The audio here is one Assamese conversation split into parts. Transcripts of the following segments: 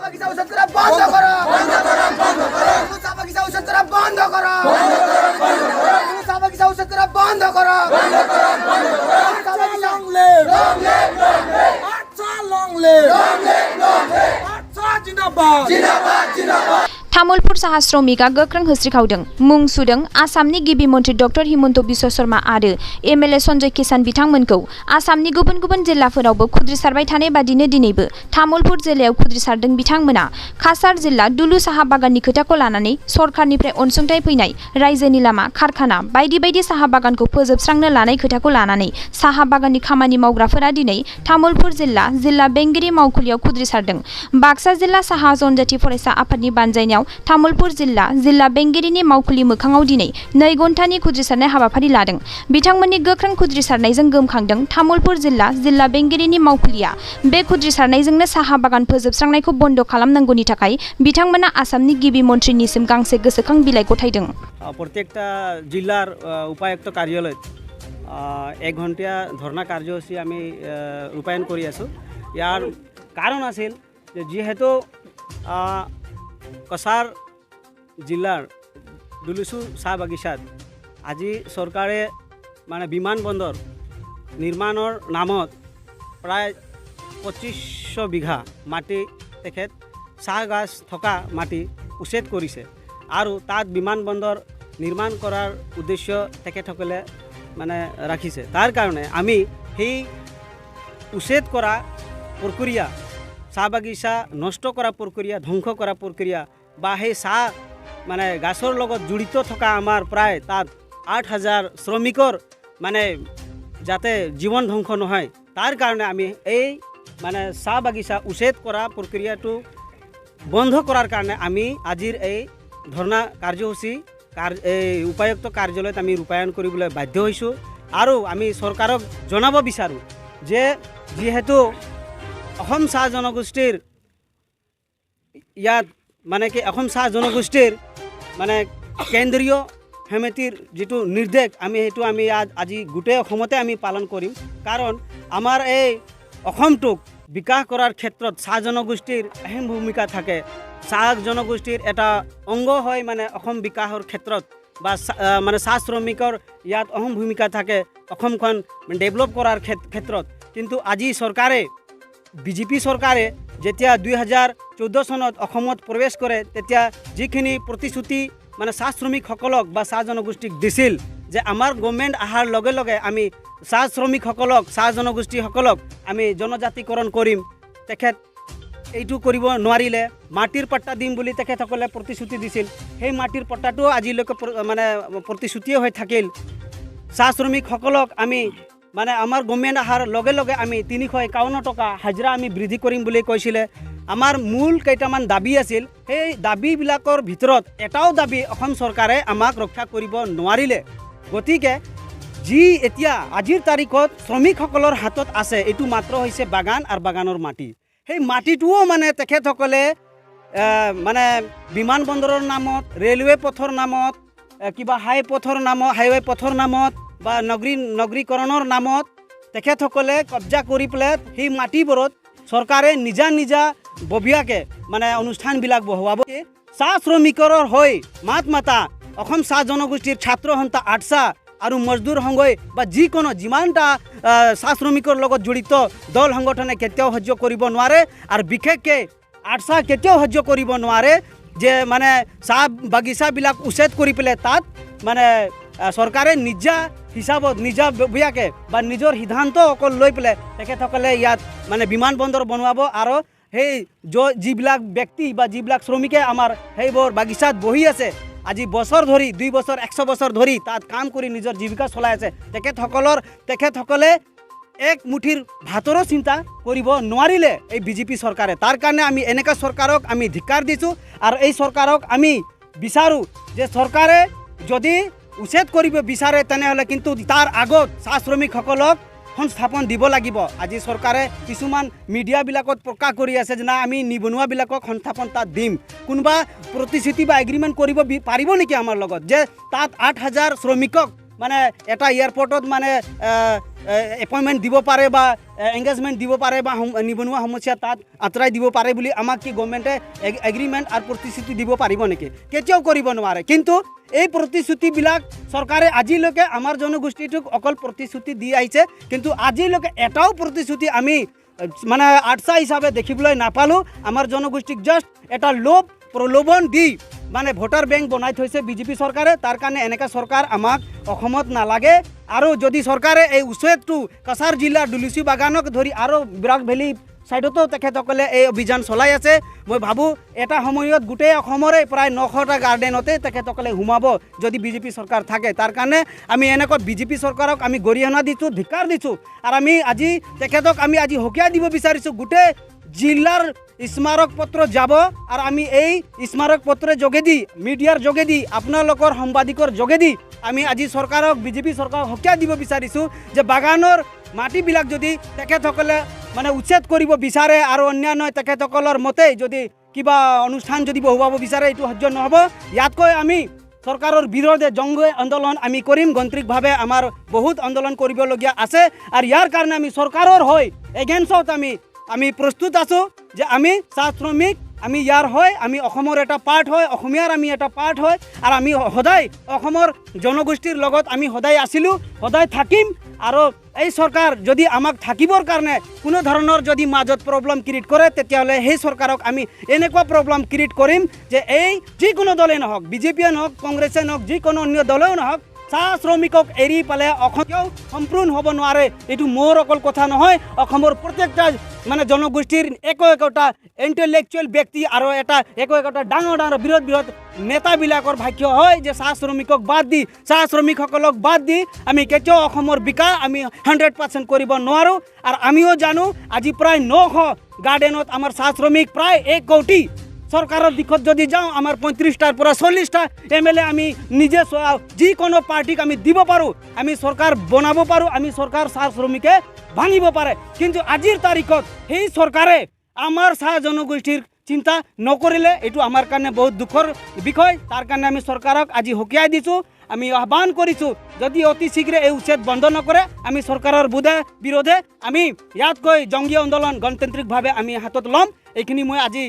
বাগিচা উচ্ছেদ করা বন্ধ করো, বন্ধ করো, বন্ধ করো। চাহ বাগিচা উচ্ছেদ করা বন্ধ করো, বন্ধ করো, বন্ধ করো। চাহ বাগিচা উচ্ছেদ করা বন্ধ করো, বন্ধ করো, বন্ধ করো। চাহ বাগিচা long live, long live, long live. আচ্ছা long live, long live, long live. আচ্ছা জিন্দাবাদ, জিন্দাবাদ, জিন্দাবাদ। तामुलपुर साहा श्रमिका गोख्रों होस्रिखावदों मुं सुदों आसामनि गिबि मन्थ्रि डक्टर हिमन्त बिश्व शर्मा आरो एमएलए सन्जय किसान बिथांमोनखौ आसामनि गुबुन गुबुन जिल्लाफोरावबो खुद्रिसारबाय थानाय बादिनो दिनैबो तामुलपुर जिल्लायाव खुद्रिसारदों बिथांमोना काछार जिल्ला दुलु साहा बागाननि खोथाखौ लानानै सरकारनिफ्राय अनसुंथाइ फैनाय रायजोनि लामा कारखाना बायदि बायदि साहा बागानखौ फोजोबस्रांनो लानाय खोथाखौ लानानै साहा बागाननि खामानि मावग्राफोरा दिनै तामुलपुर जिल्ला बेंगिरि मावखुलियाव खुद्रिसारदों। बाक्सा जिल्ला साहा जनजाति फरायसा आफादनि बानजायनायाव तामुलपुर जिल्ला बेंगिरिनि मावखुलि मोखाङाव दिनै 2 घन्टानि खुद्रिसारनाय हाबाफारि लादों। बिथांमोननि गोख्रों खुद्रिसारनायजों गोमखांदों तामुलपुर जिल्ला बेंगिरिनि मावखुलिया। बे खुद्रिसारनायजोंनो साहा बागान फोजोबस्रांनायखौ बन्द खालामनांगौनि थाखाय बिथांमोना आसामनि गिबि मन्थ्रिनिसिम गांसे गोसोखां बिलाइ गथायदों। प्रत्येकटा जिल्लार उपायुक्त कार्यालय 1 घंटिया धर्ना कार्यसूची आमी रूपायन करि आছো। यार कारण आसिल जे जेहेतु काछार जिल्लार दुलुसु चाह बागिचात আজি सरकारे माने विमान बंदर निर्माणर नामत प्राय 2500 बिघा माटी तेखेत चाह गाछ थका माटी उच्छेद करिছে और तात विमान बंदर निर्माण करार उद्देश्य तेखेतসকলে माने राखिছে। तार कारणे आमी हेई उच्छेद करा प्रक्रिया चाह बागिचा नष्ट करा प्रक्रिया ध्वंस करा प्रक्रिया बा हेई चाह माने गाछर लगत जड़ित थका आमार प्राय तात 8000 श्रमिकर माने जाते जीवन ध्वंस नहय तार कारणे आमी এই माने चाह बागिचा उच्छेद करा प्रक्रियाटो बंध करार कारणे आमी आजिर এই धर्ना कार्यसूची उपायुक्त कार्यालयत आमी रूपायन কৰিবলৈ বাধ্য হৈছোঁ। আৰু আমি চৰকাৰক জনাব বিচাৰোঁ যে যেহেতু অসম চাহ জনগোষ্ঠীৰ ইয়াত মানে কি অসম চাহ জনগোষ্ঠীৰ মানে কেন্দ্ৰীয় সমিতিৰ যেটো নিৰ্দেশ আমি হেতু আমি আজি গোটেই অসমতে আমি পালন কৰিম। কাৰণ আমাৰ এই অসমটোক বিকাশ কৰাৰ ক্ষেত্ৰত চাহ জনগোষ্ঠীৰ অহম ভূমিকা থাকে। চাহ জনগোষ্ঠীৰ এটা অংগ হয় মানে অসম বিকাশৰ ক্ষেত্ৰত বা মানে চাহ শ্ৰমিকৰ ইয়াত অহম ভূমিকা থাকে অসমখন ডেভেলপ কৰাৰ ক্ষেত্ৰত। কিন্তু আজি চৰকাৰে বিজেপি চৰকাৰে যেতিয়া 2014 চনত অসমত প্ৰৱেশ কৰে তেতিয়া যিখিনি প্ৰতিশ্ৰুতি মানে চাহ শ্ৰমিকসকলক বা চাহ জনগোষ্ঠীক দিছিল যে আমাৰ গভৰ্ণমেণ্ট অহাৰ লগে লগে আমি চাহ শ্ৰমিকসকলক চাহ জনগোষ্ঠীসকলক আমি জনজাতিকৰণ কৰিম, তেখেত এইটো কৰিব নোৱাৰিলে। মাটিৰ পট্টা দিম বুলি তেখেতসকলে প্ৰতিশ্ৰুতি দিছিল, সেই মাটিৰ পট্টাটো আজিলৈকে মানে প্ৰতিশ্ৰুতিয়ে হৈ থাকিল। চাহ শ্ৰমিকসকলক আমি মানে আমাৰ গভৰ্ণমেণ্ট অহাৰ লগে লগে আমি 351 টকা হাজিৰা আমি বৃদ্ধি কৰিম বুলি কৈছিলে। আমাৰ মূল কেইটামান দাবী আছিল, সেই দাবীবিলাকৰ ভিতৰত এটাও দাবী অসম চৰকাৰে আমাক ৰক্ষা কৰিব নোৱাৰিলে। গতিকে যি এতিয়া আজিৰ তাৰিখত শ্ৰমিকসকলৰ হাতত আছে এইটো মাত্ৰ হৈছে বাগান আৰু বাগানৰ মাটি। সেই মাটিটোও মানে তেখেতসকলে মানে বিমান বন্দৰৰ নামত ৰেলৱে পথৰ নামত কিবা হাইৱে পথৰ নামত বা নগৰীকৰণৰ নামত তেখেতসকলে কব্জা কৰি পেলাই সেই মাটিবোৰত চৰকাৰে নিজা ববিয়াকে মানে অনুষ্ঠানবিলাক বহুৱাব। চাহ শ্ৰমিকৰ হৈ মাত মাতা অসম চাহ জনগোষ্ঠীৰ ছাত্ৰ সন্থা আটছা আৰু মজদুৰ সংঘই বা যিকোনো যিমানটা চাহ শ্ৰমিকৰ লগত জড়িত দল সংগঠনে কেতিয়াও সহ্য কৰিব নোৱাৰে। আৰু বিশেষকৈ আটছা কেতিয়াও সহ্য কৰিব নোৱাৰে যে মানে চাহ বাগিচাবিলাক উচ্ছেদ কৰি পেলাই তাত মানে চৰকাৰে নিজা হিচাপত নিজা ববিয়াকে বা নিজৰ সিদ্ধান্ত অকল লৈ পেলাই তেখেতসকলে ইয়াত মানে বিমান বন্দৰ বনোৱাব। আৰু সেই যিবিলাক ব্যক্তি বা যিবিলাক শ্ৰমিকে আমাৰ সেইবোৰ বাগিচাত বহি আছে আজি বছৰ ধৰি 2 বছৰ 100 বছৰ ধৰি তাত কাম কৰি নিজৰ জীৱিকা চলাই আছে, তেখেতসকলে এক মুঠিৰ ভাতৰো চিন্তা কৰিব নোৱাৰিলে এই বিজেপি চৰকাৰে। তাৰ কাৰণে আমি এনেকা চৰকাৰক আমি ধিক্কাৰ দিছোঁ আৰু এই চৰকাৰক আমি বিচাৰোঁ যে চৰকাৰে যদি উচ্ছেদ কৰিব বিচাৰে তেনেহ'লে কিন্তু তাৰ আগত চাহ শ্ৰমিকসকলক সংস্থাপন দিব লাগিব। আজি চৰকাৰে কিছুমান মিডিয়াবিলাকত প্ৰকাশ কৰি আছে যে না আমি নিবনুৱাবিলাকক সংস্থাপন তাত দিম। কোনোবা প্ৰতিশ্ৰুতি বা এগ্ৰিমেণ্ট কৰিব পাৰিব নেকি আমাৰ লগত যে তাত 8000 শ্ৰমিকক মানে এটা এয়াৰপৰ্টত মানে এপইণ্টমেণ্ট দিব পাৰে বা এংগেজমেণ্ট দিব পাৰে বা নিবনুৱা সমস্যা তাত আঁতৰাই দিব পাৰে বুলি আমাক কি গভৰ্ণমেণ্টে এগ্ৰিমেণ্ট আৰু প্ৰতিশ্ৰুতি দিব পাৰিব নেকি? কেতিয়াও কৰিব নোৱাৰে। কিন্তু এই প্ৰতিশ্ৰুতিবিলাক চৰকাৰে আজিলৈকে আমাৰ জনগোষ্ঠীটোক অকল প্ৰতিশ্ৰুতি দি আহিছে, কিন্তু আজিলৈকে এটাও প্ৰতিশ্ৰুতি আমি মানে আটচা হিচাপে দেখিবলৈ নাপালোঁ। আমাৰ জনগোষ্ঠীক জাষ্ট এটা প্ৰলোভন দি মানে ভোটাৰ বেংক বনাই থৈছে বিজেপি চৰকাৰে। তাৰ কাৰণে এনেকুৱা চৰকাৰ আমাক অসমত নালাগে। আৰু যদি চৰকাৰে এই উচ্ছেদটো কাছাৰ জিলাৰ দুলুচি বাগানক ধৰি আৰু বৰাক ভেলী সাইডতো তেখেতসকলে এই অভিযান চলাই আছে। মই ভাবোঁ এটা সময়ত গোটেই অসমৰে প্ৰায় 900টা গাৰ্ডেনতে তেখেতসকলে সোমাব যদি বিজেপি চৰকাৰ থাকে। তাৰ কাৰণে আমি এনেকুৱা বিজেপি চৰকাৰক আমি গৰিহণা দিছোঁ, ধিক্কাৰ দিছোঁ। আৰু আমি আজি তেখেতক আমি আজি সকীয়াই দিব বিচাৰিছোঁ। গোটেই জিলাৰ স্মাৰক পত্ৰ যাব আৰু আমি এই স্মাৰক পত্ৰৰ যোগেদি মিডিয়াৰ যোগেদি আপোনালোকৰ সাংবাদিকৰ যোগেদি আমি আজি চৰকাৰক বিজেপি চৰকাৰক সকীয়াই দিব বিচাৰিছোঁ যে বাগানৰ মাটিবিলাক যদি তেখেতসকলে মানে উচ্ছেদ কৰিব বিচাৰে আৰু অন্যান্য তেখেতসকলৰ মতে যদি কিবা অনুষ্ঠান যদি বহুৱাব বিচাৰে এইটো সহ্য নহ'ব। ইয়াতকৈ আমি চৰকাৰৰ বিৰোধে জংগ আন্দোলন আমি কৰিম। গণতান্ত্ৰিকভাৱে আমাৰ বহুত আন্দোলন কৰিবলগীয়া আছে আৰু ইয়াৰ কাৰণে আমি চৰকাৰৰ হৈ এগেইনষ্টত আমি প্ৰস্তুত আছোঁ যে আমি চাহ শ্ৰমিক আমি ইয়াৰ হয়, আমি অসমৰ এটা পাৰ্ট হয়, অসমীয়াৰ আমি এটা পাৰ্ট হয় আৰু আমি সদায় অসমৰ জনগোষ্ঠীৰ লগত আমি সদায় আছিলোঁ, সদায় থাকিম। আৰু এই চৰকাৰ যদি আমাক থাকিবৰ কাৰণে কোনো ধৰণৰ যদি মাজত প্ৰব্লেম ক্ৰিয়েট কৰে তেতিয়াহ'লে সেই চৰকাৰক আমি এনেকুৱা প্ৰব্লেম ক্ৰিয়েট কৰিম যে এই যিকোনো দলেই নহওক, বিজেপিয়ে নহওক, কংগ্ৰেছে নহওক, যিকোনো অন্য দলেও নহওক, চাহ শ্ৰমিকক এৰি পেলাই অসমীয়াও সম্পূৰ্ণ হ'ব নোৱাৰে। এইটো মোৰ অকল কথা নহয়, অসমৰ প্ৰত্যেকটা মানে জনগোষ্ঠীৰ একোটা ইণ্টেলেকচুৱেল ব্যক্তি আৰু একোটা ডাঙৰ বৃহৎ নেতাবিলাকৰ ভাগ্য হয় যে চাহ শ্ৰমিকক বাদ দি চাহ শ্ৰমিকসকলক বাদ দি আমি কেতিয়াও অসমৰ বিকাশ আমি 100% কৰিব নোৱাৰোঁ। আৰু আমিও জানো আজি প্ৰায় 900 গাৰ্ডেনত আমাৰ চাহ শ্ৰমিক প্ৰায় 1 কোটি। চৰকাৰৰ দিশত যদি যাওঁ আমাৰ 35টাৰ পৰা 40টা MLA আমি নিজে যিকোনো পাৰ্টিক আমি দিব পাৰোঁ, আমি চৰকাৰ বনাব পাৰোঁ, আমি চৰকাৰ চাহ শ্ৰমিকে ভাঙিব পাৰে। কিন্তু আজিৰ তাৰিখত সেই চৰকাৰে আমাৰ চাহ জনগোষ্ঠীৰ চিন্তা নকৰিলে এইটো আমাৰ কাৰণে বহুত দুখৰ বিষয়। তাৰ কাৰণে আমি চৰকাৰক আজি সকীয়াই দিছোঁ, আমি আহ্বান কৰিছোঁ যদি অতি শীঘ্ৰে এই উচ্ছেদ বন্ধ নকৰে আমি চৰকাৰৰ বিৰোধে আমি ইয়াতকৈ জংগী আন্দোলন গণতান্ত্ৰিকভাৱে আমি হাতত ল'ম। এইখিনি মই আজি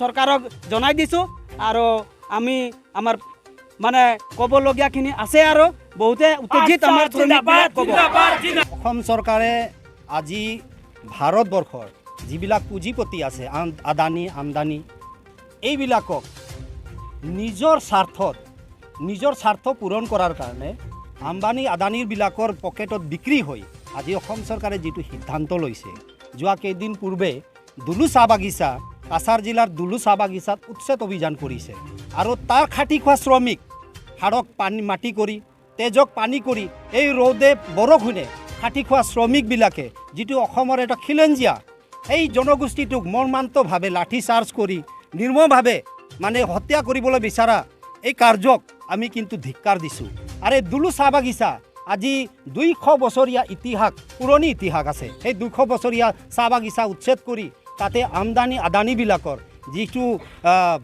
চৰকাৰক জনাই দিছোঁ। আৰু আমি আমাৰ মানে ক'বলগীয়াখিনি আছে আৰু বহুতে উত্তেজিত আমাৰ অসম চৰকাৰে আজি ভাৰতবৰ্ষৰ যিবিলাক পুঁজিপতি আছে আদানী আম্বানী এইবিলাকক নিজৰ স্বাৰ্থ পূৰণ কৰাৰ কাৰণে আম্বানী আদানীবিলাকৰ পকেটত বিক্ৰী হৈ আজি অসম চৰকাৰে যিটো সিদ্ধান্ত লৈছে, যোৱা কেইদিন পূৰ্বে দুলু চাহ বাগিচা কাছাৰ জিলাৰ দুলু চাহ বাগিচাত উচ্ছেদ অভিযান কৰিছে আৰু তাৰ খাটি খোৱা শ্ৰমিক হাড়ক মাটি কৰি তেজক পানী কৰি এই ৰ'দে বৰষুণে খাটি খোৱা শ্ৰমিকবিলাকে যিটো অসমৰ এটা খিলঞ্জীয়া এই জনগোষ্ঠীটোক মৰ্মান্তভাৱে লাঠি চাৰ্জ কৰি নিৰ্মমভাৱে মানে হত্যা কৰিবলৈ বিচৰা এই কাৰ্যক আমি কিন্তু ধিক্কাৰ দিছোঁ। আৰু এই দুলু চাহ বাগিচা আজি 200 বছৰীয়া ইতিহাস, পুৰণি ইতিহাস আছে। সেই 200 বছৰীয়া চাহ বাগিচা উচ্ছেদ কৰি তাতে আদানীবিলাকৰ যিটো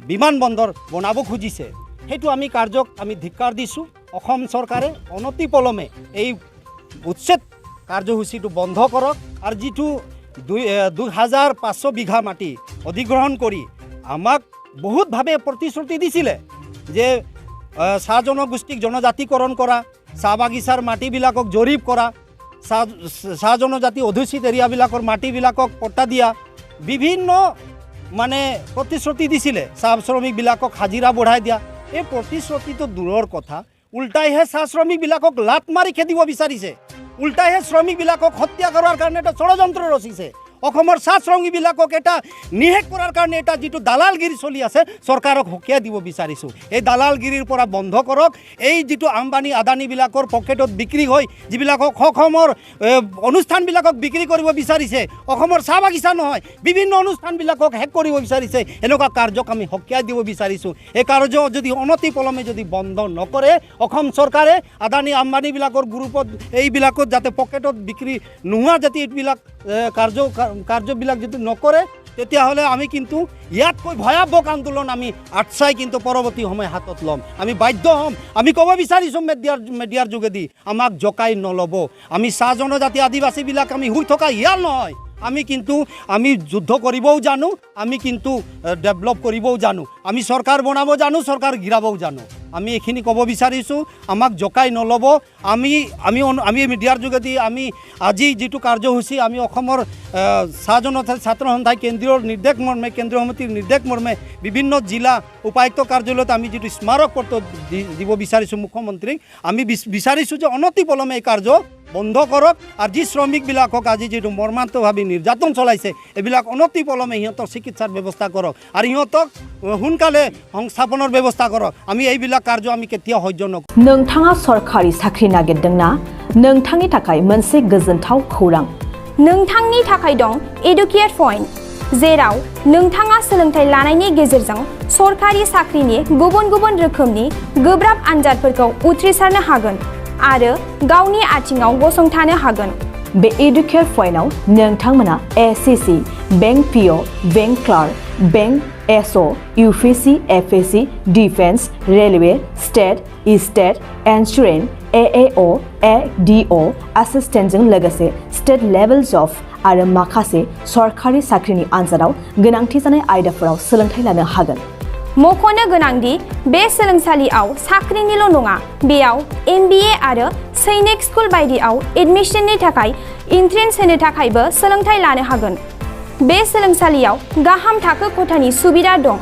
বিমানবন্দৰ বনাব খুজিছে সেইটো আমি কাৰ্যক আমি ধিক্কাৰ দিছোঁ। অসম চৰকাৰে অনতিপলমে এই উচ্ছেদ কাৰ্যসূচীটো বন্ধ কৰক আৰু যিটো 2500 বিঘা মাটি অধিগ্ৰহণ কৰি আমাক বহুতভাৱে প্ৰতিশ্ৰুতি দিছিলে যে চাহ জনগোষ্ঠীক জনজাতিকৰণ কৰা, চাহ বাগিচাৰ মাটিবিলাকক জৰীপ কৰা, চাহ জনজাতি অধ্যুষিত এৰিয়াবিলাকৰ মাটিবিলাকক পট্টা দিয়া, বিভিন্ন মানে প্ৰতিশ্ৰুতি দিছিলে। চাহ শ্ৰমিকবিলাকক হাজিৰা বঢ়াই দিয়া। এই প্ৰতিশ্ৰুতিটো দূৰৰ কথা, উল্টাইহে চাহ শ্ৰমিকবিলাকক লাট মাৰি খেদিব বিচাৰিছে, উল্টাইহে শ্ৰমিকবিলাকক হত্যা কৰাৰ কাৰণে এটা ষড়যন্ত্ৰ ৰচিছে। অসমৰ চাহ শ্ৰমিকবিলাকক এটা নিষেধ কৰাৰ কাৰণে এটা যিটো দালালগিৰি চলি আছে চৰকাৰক সকীয়াই দিব বিচাৰিছোঁ। এই দালালগিৰিৰ পৰা বন্ধ কৰক। এই যিটো আম্বানী আদানীবিলাকৰ পকেটত বিক্ৰী হৈ যিবিলাকক অসমৰ অনুষ্ঠানবিলাকক বিক্ৰী কৰিব বিচাৰিছে, অসমৰ চাহ বাগিচা নহয় বিভিন্ন অনুষ্ঠানবিলাকক শেষ কৰিব বিচাৰিছে, এনেকুৱা কাৰ্যক আমি সকীয়াই দিব বিচাৰিছোঁ। এই কাৰ্য যদি অনতিপলমে যদি বন্ধ নকৰে অসম চৰকাৰে আদানী আম্বানীবিলাকৰ গ্ৰুপত এইবিলাকত যাতে পকেটত বিক্ৰী নোহোৱা যাতে এইবিলাক কাৰ্যবিলাক যদি নকৰে তেতিয়াহ'লে আমি কিন্তু ইয়াতকৈ ভয়াৱহ আন্দোলন আমি আটচাই কিন্তু পৰৱৰ্তী সময় হাতত ল'ম আমি বাধ্য হ'ম আমি ক'ব বিচাৰিছোঁ মিডিয়াৰ যোগেদি আমাক জকাই নল'ব আমি চাহ জনজাতি আদিবাসীবিলাক আমি শুই থকা ইয়াৰ নহয় আমি যুদ্ধ কৰিবও জানো আমি কিন্তু ডেভেলপ কৰিবও জানো আমি চৰকাৰ বনাব জানো চৰকাৰ গিৰাবও জানো আমি এইখিনি ক'ব বিচাৰিছোঁ আমাক জকাই নল'ব আমি মিডিয়াৰ যোগেদি আমি আজি যিটো কাৰ্যসূচী আমি অসমৰ চাহ জনজাতি ছাত্ৰ সন্থাই কেন্দ্ৰীয় নিৰ্দেশ মৰ্মে কেন্দ্ৰীয় সমিতিৰ নিৰ্দেশ মৰ্মে বিভিন্ন জিলা উপায়ুক্ত কাৰ্যালয়ত আমি যিটো স্মাৰক পত্ৰ দিব বিচাৰিছোঁ মুখ্যমন্ত্ৰীক আমি বিচাৰিছোঁ যে অনতিপলমে এই কাৰ্য বন্ধ কৰক আৰু যি শ্ৰমিকবিলাকক আজি যিটো মৰ্মান্তভাৱে নিৰ্যাতন চলাইছে এইবিলাক অনতিপলমে সিহঁতৰ চিকিৎসাৰ ব্যৱস্থা কৰক আৰু সিহঁতক সোনকালে সংস্থাপনৰ ব্যৱস্থা কৰক আমি এইবিলাক কাৰ্য আমি কেতিয়াও সহ্য নকৰোঁ नोंथाङा सरखारि साख्रि नागिरदोंना नोंथांनि थाखाय मोनसे गोजोनथाव खौरां नोंथांनि थाखाय दं एडुकेट पइन्ट जेराव नोंथाङा सोलोंथाइ लानायनि गेजेरजों सरखारि साख्रिनि गुबुन गुबुन रोखोमनि गोब्राब आनजादफोरखौ उथ्रिसारनो हागोन आरो गावनि आथिङाव गसंथानो हागोन बे एडुकेट पइन्टआव नोंथांमोना SSC bank PO bank clerk bank SO UPSC FSC defence railway state insurance एएअ एडिअ एसिस्टेन्टजों लोगोसे स्टेट लेभेल जब आरो माखासे सरखारि साख्रिनि आनजादाव गोनांथि जानाय आयदाफोराव सोलोंथाइ लानो हागोन मख'नो गोनांदि बे सोलोंसालियाव साख्रिनिल' नङा बेयाव MBA आरो सैनिक स्कुल बायदियाव एडमिशननि थाखाय एन्ट्रेन्स होनो थाखायबो सोलोंथाइ लानो हागोन बे सोलोंसालियाव गाहाम थाखो खथानि सुबिदा दं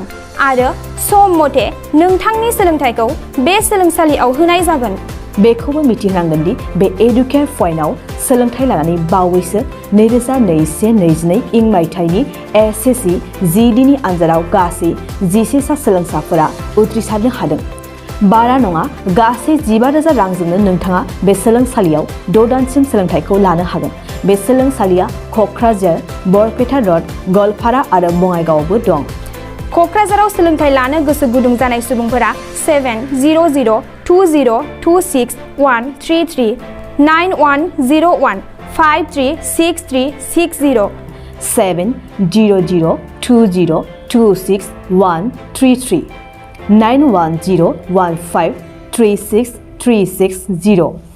आरो सम मथे नोंथांनि सोलोंथाइखौ बे सोलोंसालियाव होनाय जागोन बेखौबो मिथिनांगोन दि बे एडुकेट पइन्टआव सोलोंथाइ लानानै बावैसो 2021-22 इं मायथाइनि एसएससि जिडिनि आनजादाव गासै 11 सा सोलोंसाफोरा उथ्रिसारनो हादों बारा नङा गासै 15,000 रांजोंनो नोंथाङा बे सोलोंसालियाव 6 दानसिम सोलोंथाइखौ लानो हागोन बे सोलोंसालिया क'क्राझार बरपेटा रड गवालपारा आरो बङाइगावआवबो दं क'क्राझाराव सोलोंथाइ लानो गोसो गुदुं जानाय सुबुंफोरा 70020261333 9101 536360 70020261333 9101536360